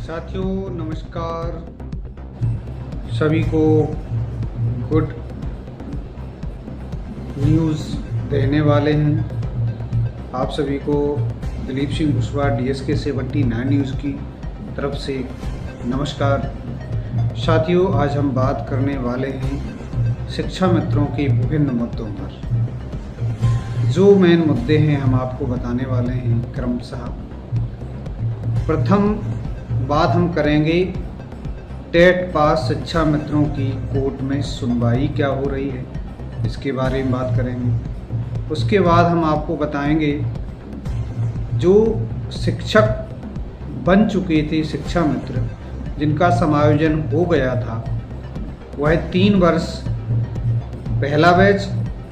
साथियों नमस्कार। सभी को गुड न्यूज़ देने वाले हैं। आप सभी को दिलीप सिंह कुशवाहा DSK 79 न्यूज़ की तरफ से नमस्कार। साथियों आज हम बात करने वाले हैं शिक्षा मित्रों के विभिन्न मुद्दों पर। जो मेन मुद्दे हैं हम आपको बताने वाले हैं क्रमशः। प्रथम बात हम करेंगे टेट पास शिक्षा मित्रों की कोर्ट में सुनवाई क्या हो रही है, इसके बारे में बात करेंगे। उसके बाद हम आपको बताएंगे जो शिक्षक बन चुके थे शिक्षा मित्र जिनका समायोजन हो गया था, वह 3 वर्ष पहला बैच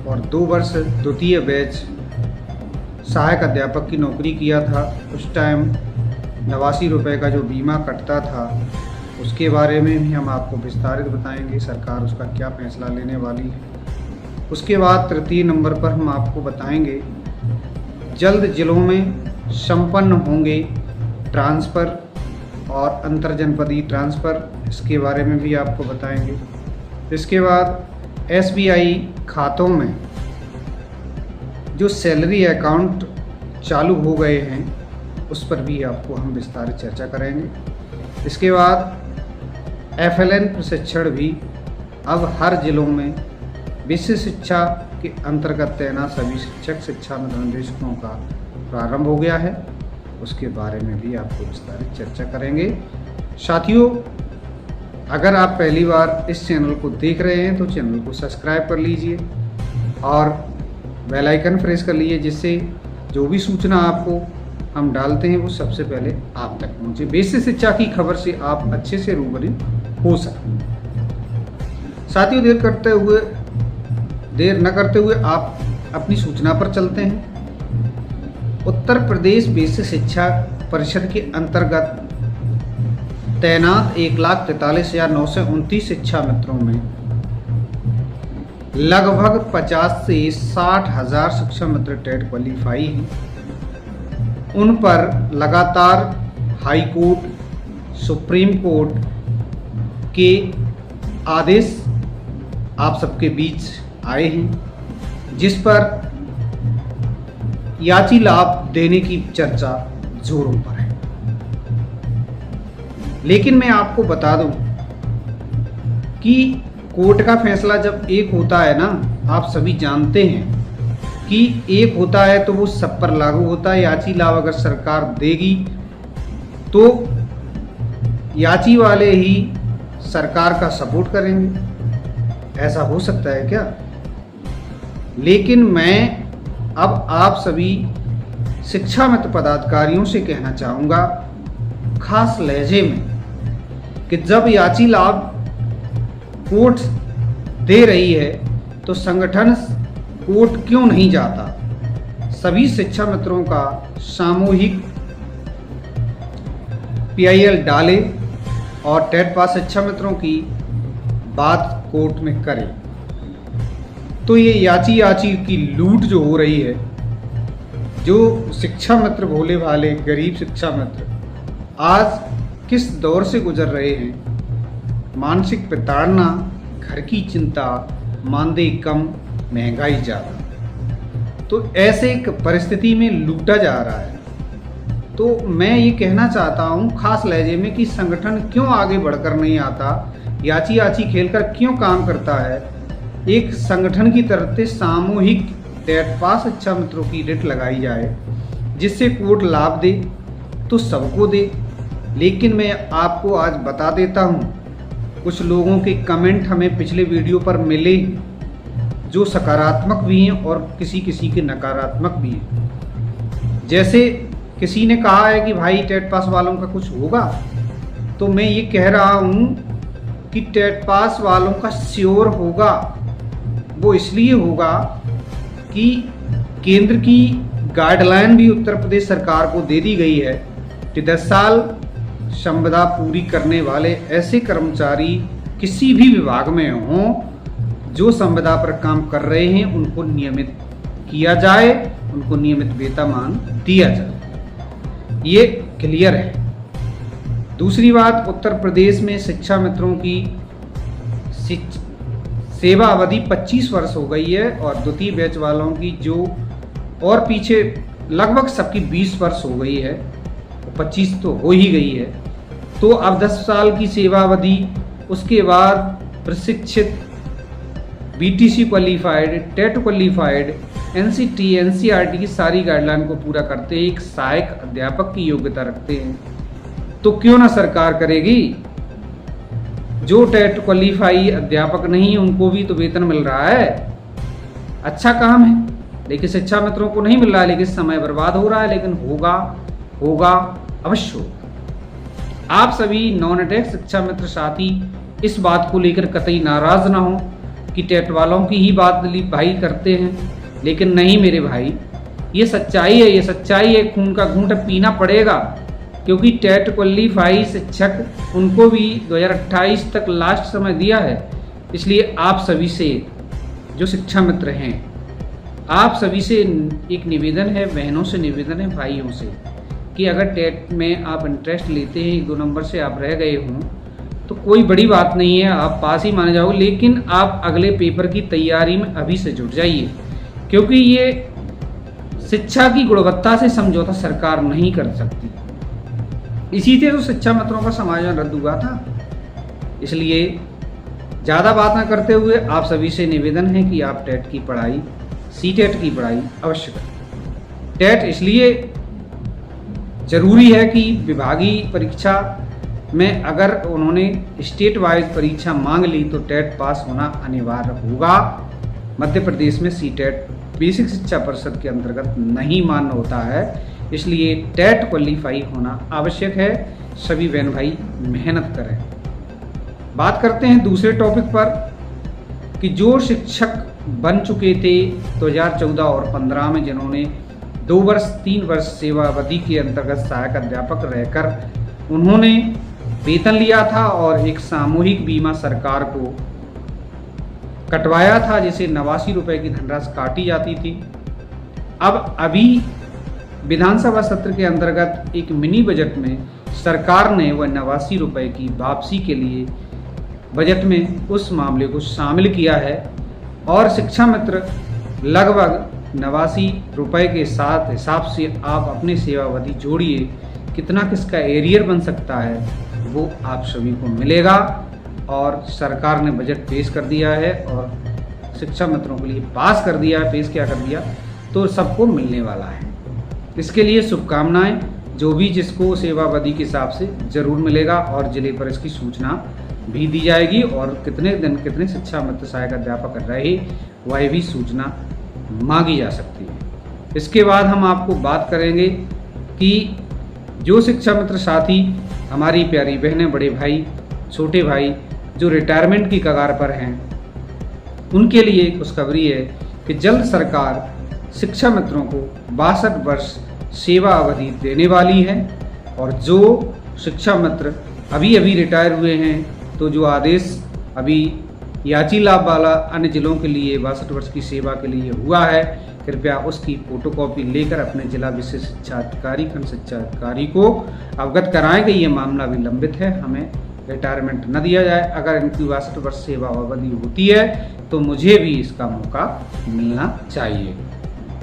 और 2 वर्ष द्वितीय बैच सहायक अध्यापक की नौकरी किया था। उस टाइम 89 रुपये का जो बीमा कटता था उसके बारे में भी हम आपको विस्तारित बताएंगे, सरकार उसका क्या फैसला लेने वाली है। उसके बाद तृतीय नंबर पर हम आपको बताएंगे जल्द जिलों में संपन्न होंगे ट्रांसफ़र और अंतरजनपदीय ट्रांसफ़र, इसके बारे में भी आपको बताएंगे। इसके बाद SBI खातों में जो सैलरी अकाउंट चालू हो गए हैं उस पर भी आपको हम विस्तारित चर्चा करेंगे। इसके बाद FLN प्रशिक्षण भी अब हर जिलों में विषय शिक्षा के अंतर्गत तैनात सभी शिक्षक शिक्षा निर्देशकों का प्रारंभ हो गया है, उसके बारे में भी आपको विस्तारित चर्चा करेंगे। साथियों अगर आप पहली बार इस चैनल को देख रहे हैं तो चैनल को सब्सक्राइब कर लीजिए और बेल आइकन प्रेस कर लीजिए, जिससे जो भी सूचना आपको हम डालते हैं वो सबसे पहले आप तक पहुंचे। बेसिक शिक्षा की खबर से आप अच्छे से रूबरू हो सकें। साथियों देर न करते हुए आप अपनी सूचना पर चलते हैं। उत्तर प्रदेश बेसिक शिक्षा परिषद के अंतर्गत तैनात 1,43,929 शिक्षा मित्रों में लगभग 50 से 60 हज़ार शिक्षा मित्र टेट क्वालिफाई हैं। उन पर लगातार हाई कोर्ट, सुप्रीम कोर्ट के आदेश आप सबके बीच आए हैं, जिस पर याची लाभ देने की चर्चा जोरों पर है। लेकिन मैं आपको बता दूं कि कोर्ट का फैसला जब एक होता है ना, आप सभी जानते हैं कि एक होता है तो वो सब पर लागू होता है। याची लाभ अगर सरकार देगी तो याची वाले ही सरकार का सपोर्ट करेंगे, ऐसा हो सकता है क्या? लेकिन मैं अब आप सभी शिक्षा मित्र पदाधिकारियों से कहना चाहूँगा खास लहजे में कि जब याची लाभ कोर्ट दे रही है तो संगठन कोर्ट क्यों नहीं जाता? सभी शिक्षा मित्रों का सामूहिक PIL डाले और टेट पास शिक्षा मित्रों की बात कोर्ट में करे। तो ये याची की लूट जो हो रही है, जो शिक्षा मित्र भोले भाले गरीब शिक्षा मित्र आज किस दौर से गुजर रहे हैं, मानसिक प्रताड़ना, घर की चिंता, मानदेय कम, महंगाई ज़्यादा, तो ऐसे एक परिस्थिति में लूटा जा रहा है। तो मैं ये कहना चाहता हूँ खास लहजे में कि संगठन क्यों आगे बढ़कर नहीं आता, याची खेलकर क्यों काम करता है। एक संगठन की तरफ से सामूहिक टेट पास शिक्षा मित्रों की रिट लगाई जाए, जिससे कोर्ट लाभ दे तो सबको दे। लेकिन मैं आपको आज बता देता हूँ, कुछ लोगों के कमेंट हमें पिछले वीडियो पर मिले जो सकारात्मक भी हैं और किसी के नकारात्मक भी हैं। जैसे किसी ने कहा है कि भाई टेट पास वालों का कुछ होगा, तो मैं ये कह रहा हूँ कि टेट पास वालों का श्योर होगा। वो इसलिए होगा कि केंद्र की गाइडलाइन भी उत्तर प्रदेश सरकार को दे दी गई है कि 10 साल संविदा पूरी करने वाले ऐसे कर्मचारी किसी भी विभाग में हों जो संविदा पर काम कर रहे हैं, उनको नियमित किया जाए, उनको नियमित वेतनमान दिया जाए। ये क्लियर है। दूसरी बात, उत्तर प्रदेश में शिक्षा मित्रों की सेवा अवधि 25 वर्ष हो गई है और द्वितीय बैच वालों की जो और पीछे लगभग सबकी 20 वर्ष हो गई है, 25 तो हो ही गई है। तो अब 10 साल की सेवा अवधि, उसके बाद प्रशिक्षित, BTC qualified, TET qualified, NCT, NCERT की सारी गाइडलाइन को पूरा करते हैं, एक सहायक अध्यापक की योग्यता रखते हैं, तो क्यों ना सरकार करेगी। जो टेट क्वालिफाई अध्यापक नहीं, उनको भी तो वेतन मिल रहा है, अच्छा काम है, लेकिन शिक्षा मित्रों को नहीं मिल रहा है, लेकिन समय बर्बाद हो रहा है। लेकिन होगा अवश्य होगा। आप सभी नॉन अटैक शिक्षा मित्र साथी इस बात को लेकर कतई नाराज ना हो कि टेट वालों की ही बात भाई करते हैं, लेकिन नहीं मेरे भाई, ये सच्चाई है, ये सच्चाई है, खून का घूंट पीना पड़ेगा। क्योंकि टेट क्वालिफाई शिक्षक उनको भी 2028 तक लास्ट समय दिया है। इसलिए आप सभी से जो शिक्षा मित्र हैं, आप सभी से एक निवेदन है, बहनों से निवेदन है, भाइयों से, कि अगर टेट में आप इंटरेस्ट लेते हैं, 1-2 नंबर से आप रह गए हों तो कोई बड़ी बात नहीं है, आप पास ही माने जाओगे। लेकिन आप अगले पेपर की तैयारी में अभी से जुट जाइए, क्योंकि ये शिक्षा की गुणवत्ता से समझौता सरकार नहीं कर सकती। इसी से तो शिक्षा मित्रों का समायोजन रद्द हुआ था। इसलिए ज़्यादा बात ना करते हुए आप सभी से निवेदन है कि आप टेट की पढ़ाई, सीटेट की पढ़ाई अवश्य करें। टेट इसलिए जरूरी है कि विभागीय परीक्षा में अगर उन्होंने स्टेट वाइज परीक्षा मांग ली तो टेट पास होना अनिवार्य होगा। मध्य प्रदेश में सीटेट बेसिक शिक्षा परिषद के अंतर्गत नहीं मान्य होता है, इसलिए टेट क्वालिफाई होना आवश्यक है। सभी बहन भाई मेहनत करें। बात करते हैं दूसरे टॉपिक पर कि जो शिक्षक बन चुके थे 2014 और 15 में, जिन्होंने 2 वर्ष 3 वर्ष सेवा अवधि के अंतर्गत सहायक अध्यापक रहकर उन्होंने वेतन लिया था और एक सामूहिक बीमा सरकार को कटवाया था, जिसे 89 रुपये की धनराशि काटी जाती थी। अब अभी विधानसभा सत्र के अंतर्गत एक मिनी बजट में सरकार ने वह 89 रुपये की वापसी के लिए बजट में उस मामले को शामिल किया है और शिक्षा मित्र लगभग 89 रुपये के साथ हिसाब से आप अपनी सेवा अवधि जोड़िए, कितना किसका एरियर बन सकता है वो आप सभी को मिलेगा। और सरकार ने बजट पेश कर दिया है और शिक्षा मित्रों के लिए पास कर दिया है। पेश क्या कर दिया, तो सबको मिलने वाला है। इसके लिए शुभकामनाएं। जो भी जिसको सेवा अवधि के हिसाब से जरूर मिलेगा और जिले पर इसकी सूचना भी दी जाएगी और कितने दिन कितने शिक्षा मित्र सहायक अध्यापक रहे वह भी सूचना मांगी जा सकती है। इसके बाद हम आपको बात करेंगे कि जो शिक्षा मित्र साथी, हमारी प्यारी बहनें, बड़े भाई, छोटे भाई जो रिटायरमेंट की कगार पर हैं, उनके लिए खुशखबरी है कि जल्द सरकार शिक्षा मित्रों को 62 वर्ष सेवा अवधि देने वाली है। और जो शिक्षा मित्र अभी अभी रिटायर हुए हैं, तो जो आदेश अभी याची लाभ वाला अन्य जिलों के लिए 62 वर्ष की सेवा के लिए हुआ है, कृपया उसकी फोटोकॉपी लेकर अपने जिला विशेष शिक्षा अधिकारी, खंड शिक्षा अधिकारी को अवगत कराएं कि ये मामला भी लंबित है, हमें रिटायरमेंट न दिया जाए। अगर इनकी 62 वर्ष सेवा अवधि होती है तो मुझे भी इसका मौका मिलना चाहिए।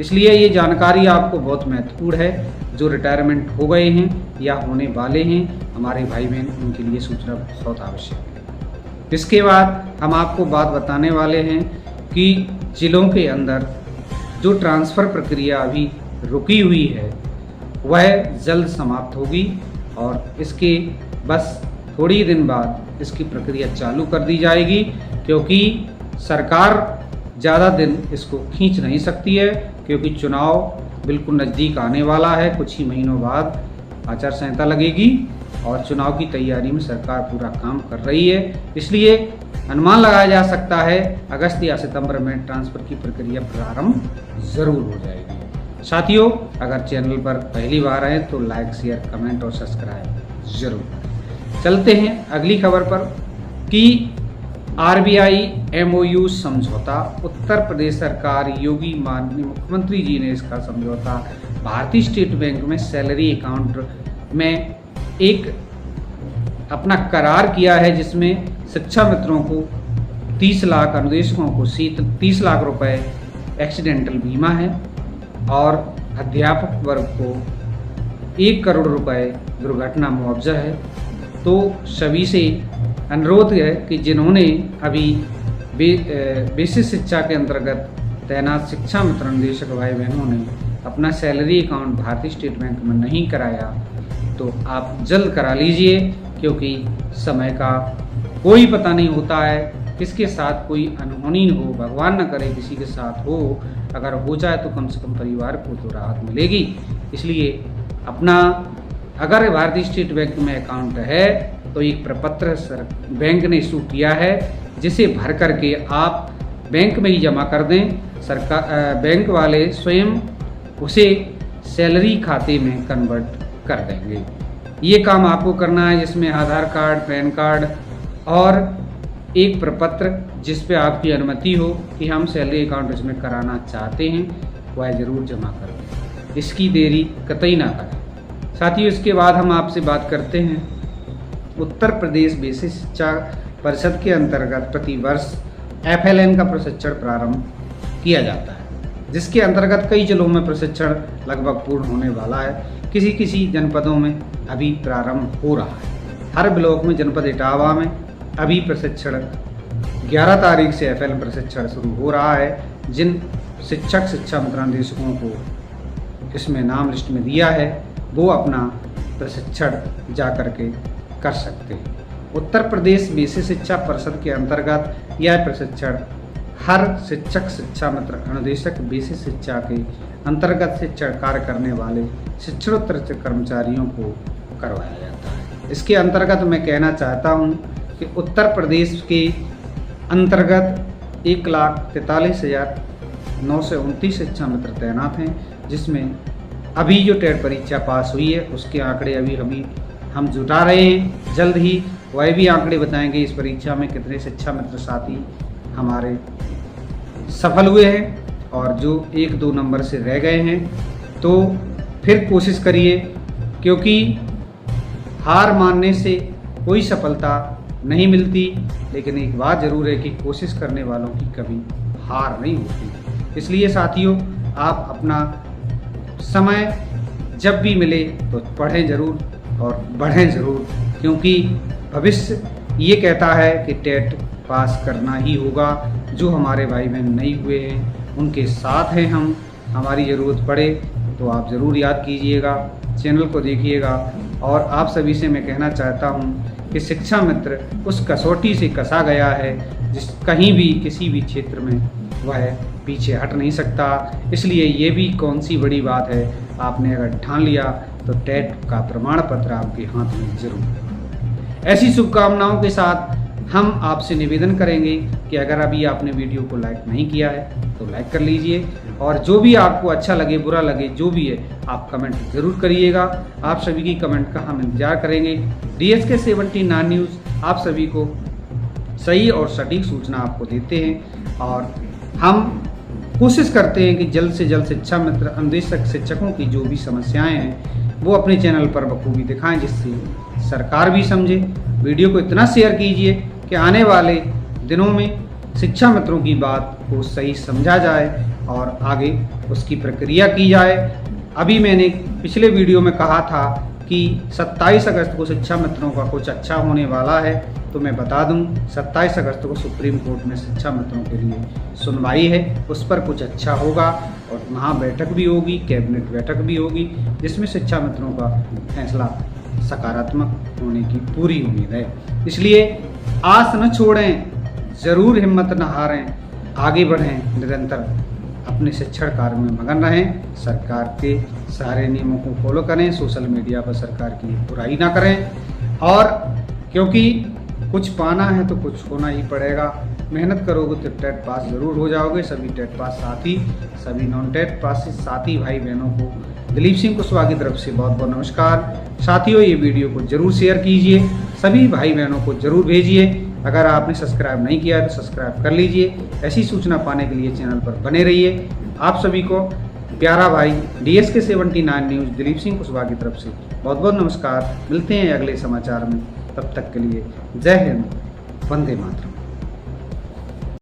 इसलिए ये जानकारी आपको बहुत महत्वपूर्ण है। जो रिटायरमेंट हो गए हैं या होने वाले हैं हमारे भाई बहन, उनके लिए सूचना बहुत आवश्यक है। इसके बाद हम आपको बात बताने वाले हैं कि जिलों के अंदर जो ट्रांसफ़र प्रक्रिया अभी रुकी हुई है वह जल्द समाप्त होगी और इसके बस थोड़ी दिन बाद इसकी प्रक्रिया चालू कर दी जाएगी, क्योंकि सरकार ज़्यादा दिन इसको खींच नहीं सकती है, क्योंकि चुनाव बिल्कुल नज़दीक आने वाला है। कुछ ही महीनों बाद आचार संहिता लगेगी और चुनाव की तैयारी में सरकार पूरा काम कर रही है। इसलिए अनुमान लगाया जा सकता है अगस्त या सितंबर में ट्रांसफ़र की प्रक्रिया प्रारंभ ज़रूर हो जाएगी। साथियों, अगर चैनल पर पहली बार आए तो लाइक, शेयर, कमेंट और सब्सक्राइब जरूर करें। चलते हैं अगली खबर पर कि आरबीआई MOU समझौता, उत्तर प्रदेश सरकार, योगी माननीय मुख्यमंत्री जी ने इसका समझौता भारतीय स्टेट बैंक में सैलरी अकाउंट में एक अपना करार किया है, जिसमें शिक्षा मित्रों को 30 लाख, अनुदेशकों को 30 लाख रुपए एक्सीडेंटल बीमा है और अध्यापक वर्ग को 1 करोड़ रुपए दुर्घटना मुआवजा है। तो सभी से अनुरोध है कि जिन्होंने अभी बेसिक शिक्षा के अंतर्गत तैनात शिक्षा मित्र अनुदेशक भाई बहनों ने अपना सैलरी अकाउंट भारतीय स्टेट बैंक में नहीं कराया, तो आप जल्द करा लीजिए, क्योंकि समय का कोई पता नहीं होता है, किसके साथ कोई अनहोनी हो, भगवान न करे किसी के साथ हो। अगर हो जाए तो कम से कम परिवार को तो राहत मिलेगी। इसलिए अपना अगर भारतीय स्टेट बैंक में अकाउंट है तो एक प्रपत्र बैंक ने इशू किया है, जिसे भर करके आप बैंक में ही जमा कर दें। बैंक वाले स्वयं उसे सैलरी खाते में कन्वर्ट कर देंगे। ये काम आपको करना है, जिसमें आधार कार्ड, पैन कार्ड और एक प्रपत्र जिस पे आपकी अनुमति हो कि हम सैलरी अकाउंट इसमें कराना चाहते हैं, वह ज़रूर जमा कर दें। इसकी देरी कतई ना करें। साथियों, इसके बाद हम आपसे बात करते हैं उत्तर प्रदेश बेसिक शिक्षा परिषद के अंतर्गत प्रतिवर्ष FLN का प्रशिक्षण प्रारंभ किया जाता है, जिसके अंतर्गत कई जिलों में प्रशिक्षण लगभग पूर्ण होने वाला है। किसी जनपदों में अभी प्रारंभ हो रहा है। हर ब्लॉक में, जनपद इटावा में अभी प्रशिक्षण 11 तारीख से FLN प्रशिक्षण शुरू हो रहा है। जिन शिक्षक शिक्षा मित्र अनुदेशकों को इसमें नाम लिस्ट में दिया है, वो अपना प्रशिक्षण जा कर के कर सकते हैं। उत्तर प्रदेश बेसिक शिक्षा परिषद के अंतर्गत यह प्रशिक्षण हर शिक्षक शिक्षा मित्र अनुदेशक बेसिक शिक्षा के अंतर्गत शिक्षण कार्य करने वाले शिक्षणोत्तर कर्मचारियों को करवाया जाता है। इसके अंतर्गत मैं कहना चाहता हूँ कि उत्तर प्रदेश के अंतर्गत 1,43,929 शिक्षा मित्र तैनात हैं, जिसमें अभी जो टेट परीक्षा पास हुई है उसके आंकड़े अभी हम जुटा रहे हैं। जल्द ही वह भी आंकड़े बताएंगे इस परीक्षा में कितने शिक्षा मित्र साथी हमारे सफल हुए हैं और जो 1-2 नंबर से रह गए हैं। तो फिर कोशिश करिए, क्योंकि हार मानने से कोई सफलता नहीं मिलती, लेकिन एक बात ज़रूर है कि कोशिश करने वालों की कभी हार नहीं होती। इसलिए साथियों, आप अपना समय जब भी मिले तो पढ़ें ज़रूर और बढ़ें ज़रूर, क्योंकि भविष्य ये कहता है कि टेट पास करना ही होगा। जो हमारे भाई बहन नहीं हुए हैं उनके साथ हैं हम। हमारी ज़रूरत पड़े तो आप ज़रूर याद कीजिएगा, चैनल को देखिएगा। और आप सभी से मैं कहना चाहता हूँ कि शिक्षा मित्र उस कसौटी से कसा गया है जिस कहीं भी किसी भी क्षेत्र में वह पीछे हट नहीं सकता। इसलिए ये भी कौन सी बड़ी बात है, आपने अगर ठान लिया तो टेट का प्रमाण पत्र आपके हाथ में जरूर। ऐसी शुभकामनाओं के साथ हम आपसे निवेदन करेंगे कि अगर अभी आपने वीडियो को लाइक नहीं किया है तो लाइक कर लीजिए, और जो भी आपको अच्छा लगे बुरा लगे जो भी है आप कमेंट ज़रूर करिएगा। आप सभी की कमेंट का हम इंतजार करेंगे। DSK 79 न्यूज़ आप सभी को सही और सटीक सूचना आपको देते हैं, और हम कोशिश करते हैं कि जल्द से जल्द शिक्षा मित्र अनुदेशक शिक्षकों की जो भी समस्याएं हैं वो अपने चैनल पर बखूबी दिखाएं, जिससे सरकार भी समझे। वीडियो को इतना शेयर कीजिए कि आने वाले दिनों में शिक्षा मित्रों की बात को सही समझा जाए और आगे उसकी प्रक्रिया की जाए। अभी मैंने पिछले वीडियो में कहा था कि 27 अगस्त को शिक्षा मित्रों का कुछ अच्छा होने वाला है, तो मैं बता दूं 27 अगस्त को सुप्रीम कोर्ट में शिक्षा मित्रों के लिए सुनवाई है। उस पर कुछ अच्छा होगा और वहाँ बैठक भी होगी, कैबिनेट बैठक भी होगी, जिसमें शिक्षा मित्रों का फैसला सकारात्मक होने की पूरी उम्मीद है। इसलिए आस न छोड़ें, ज़रूर हिम्मत न हारें, आगे बढ़ें, निरंतर अपने शिक्षण कार्य में मगन रहें, सरकार के सारे नियमों को फॉलो करें, सोशल मीडिया पर सरकार की बुराई ना करें, और क्योंकि कुछ पाना है तो कुछ होना ही पड़ेगा। मेहनत करोगे तो टेट पास ज़रूर हो जाओगे। सभी टेट पास साथी, सभी नॉन टेट पास साथी भाई बहनों को दिलीप सिंह कुशवाहा की तरफ से बहुत बहुत नमस्कार। साथियों, ये वीडियो को ज़रूर शेयर कीजिए, सभी भाई बहनों को ज़रूर भेजिए। अगर आपने सब्सक्राइब नहीं किया है तो सब्सक्राइब कर लीजिए। ऐसी सूचना पाने के लिए चैनल पर बने रहिए। आप सभी को प्यारा भाई DSK 79 न्यूज़ दिलीप सिंह कुशवाहा की तरफ से बहुत बहुत नमस्कार, मिलते हैं अगले समाचार में। तब तक के लिए जय हिंद, वंदे मातरम।